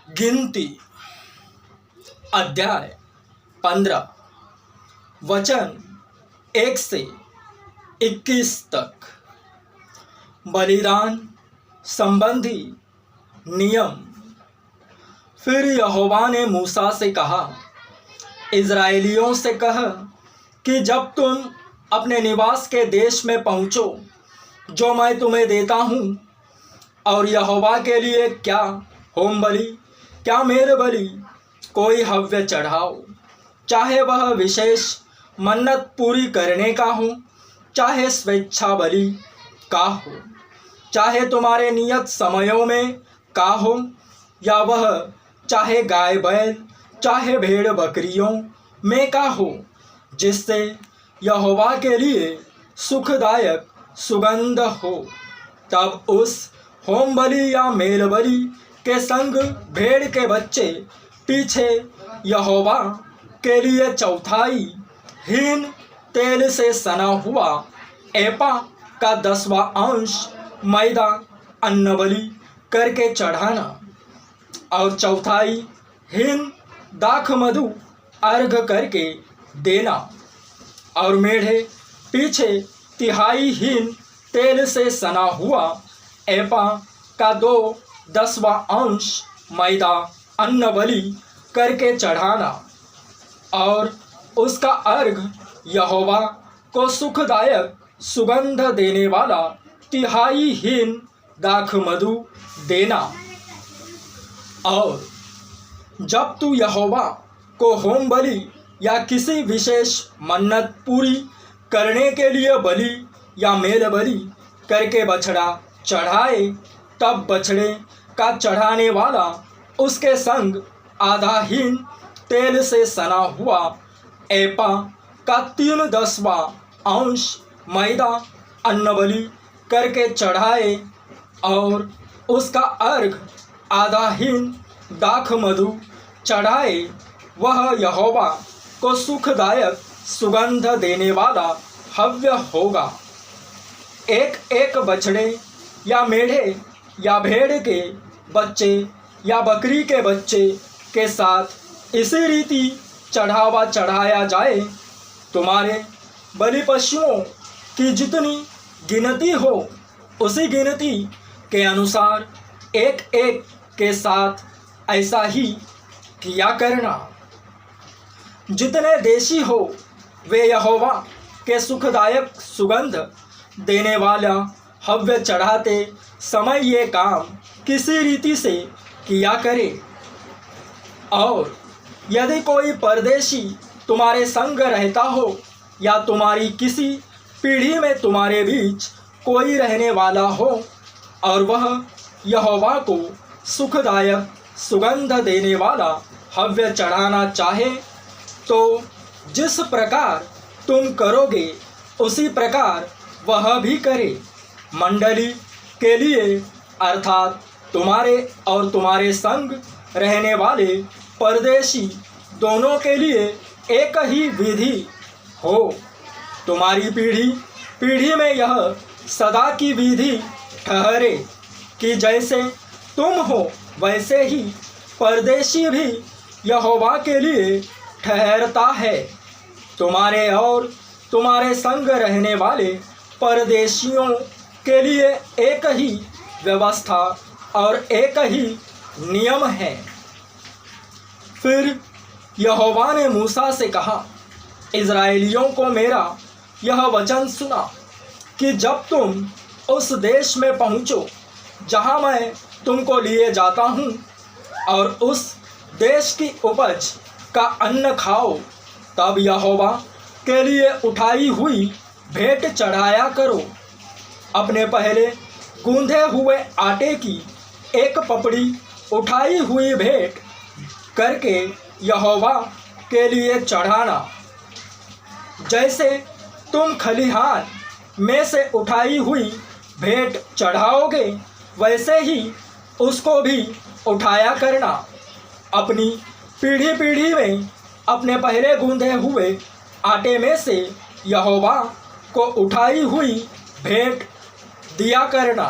गिनती अध्याय 15 वचन 1 से 21 तक। बलिदान संबंधी नियम। फिर यहोवा ने मूसा से कहा, इज़राइलियों से कह कि जब तुम अपने निवास के देश में पहुँचो जो मैं तुम्हें देता हूँ, और यहोवा के लिए क्या होम बलि क्या मेल बलि कोई हव्य चढ़ाओ, चाहे वह विशेष मन्नत पूरी करने का हो, चाहे स्वेच्छा बलि का हो, चाहे तुम्हारे नियत समयों में का हो, या वह चाहे गाय बैल चाहे भेड़ बकरियों में का हो, जिससे यहोवा के लिए सुखदायक सुगंध हो, तब उस होम बलि या मेल बलि के संग भेड़ के बच्चे पीछे यहोवा के लिए चौथाई हीन तेल से सना हुआ एपा का 10वां अंश मैदा अन्न बलि करके चढ़ाना, और चौथाई हीन दाख मधु अर्घ करके देना, और मेढ़े पीछे तिहाई हीन तेल से सना हुआ एपा का 2/10वां अंश मैदा अन्न बलि करके चढ़ाना, और उसका अर्घ यहोवा को सुखदायक सुगंध देने वाला तिहाई हीन दाख मधु देना। और जब तू यहोवा को होम बलि या किसी विशेष मन्नत पूरी करने के लिए बलि या मेल बलि करके बछड़ा चढ़ाए, तब बछड़े का चढ़ाने वाला उसके संग आधा हीन तेल से सना हुआ एपा का 3/10वां अंश मैदा अन्न बलि करके चढ़ाए, और उसका अर्घ आधा हीन दाख मधु चढ़ाए। वह यहोवा को सुखदायक सुगंध देने वाला हव्य होगा। एक एक बछड़े या मेढ़े या भेड़ के बच्चे या बकरी के बच्चे के साथ इसी रीति चढ़ावा चढ़ाया जाए। तुम्हारे बलि पशुओं की जितनी गिनती हो, उसी गिनती के अनुसार एक एक के साथ ऐसा ही किया करना। जितने देशी हो वे यहोवा के सुखदायक सुगंध देने वाला हव्य चढ़ाते समय ये काम किसी रीति से किया करे। और यदि कोई परदेशी तुम्हारे संग रहता हो, या तुम्हारी किसी पीढ़ी में तुम्हारे बीच कोई रहने वाला हो, और वह यहोवा को सुखदायक सुगंध देने वाला हव्य चढ़ाना चाहे, तो जिस प्रकार तुम करोगे उसी प्रकार वह भी करे। मंडली के लिए अर्थात तुम्हारे और तुम्हारे संग रहने वाले परदेशी दोनों के लिए एक ही विधि हो। तुम्हारी पीढ़ी पीढ़ी में यह सदा की विधि ठहरे कि जैसे तुम हो वैसे ही परदेशी भी यहोवा के लिए ठहरता है। तुम्हारे और तुम्हारे संग रहने वाले परदेशियों के लिए एक ही व्यवस्था और एक ही नियम है। फिर यहोवा ने मूसा से कहा, इज़राइलियों को मेरा यह वचन सुना कि जब तुम उस देश में पहुँचो जहाँ मैं तुमको लिए जाता हूँ, और उस देश की उपज का अन्न खाओ, तब यहोवा के लिए उठाई हुई भेंट चढ़ाया करो। अपने पहले गूंधे हुए आटे की एक पपड़ी उठाई हुई भेंट करके यहोवा के लिए चढ़ाना। जैसे तुम खलिहान में से उठाई हुई भेंट चढ़ाओगे, वैसे ही उसको भी उठाया करना। अपनी पीढ़ी पीढ़ी में अपने पहले गूंधे हुए आटे में से यहोवा को उठाई हुई भेंट दिया करना।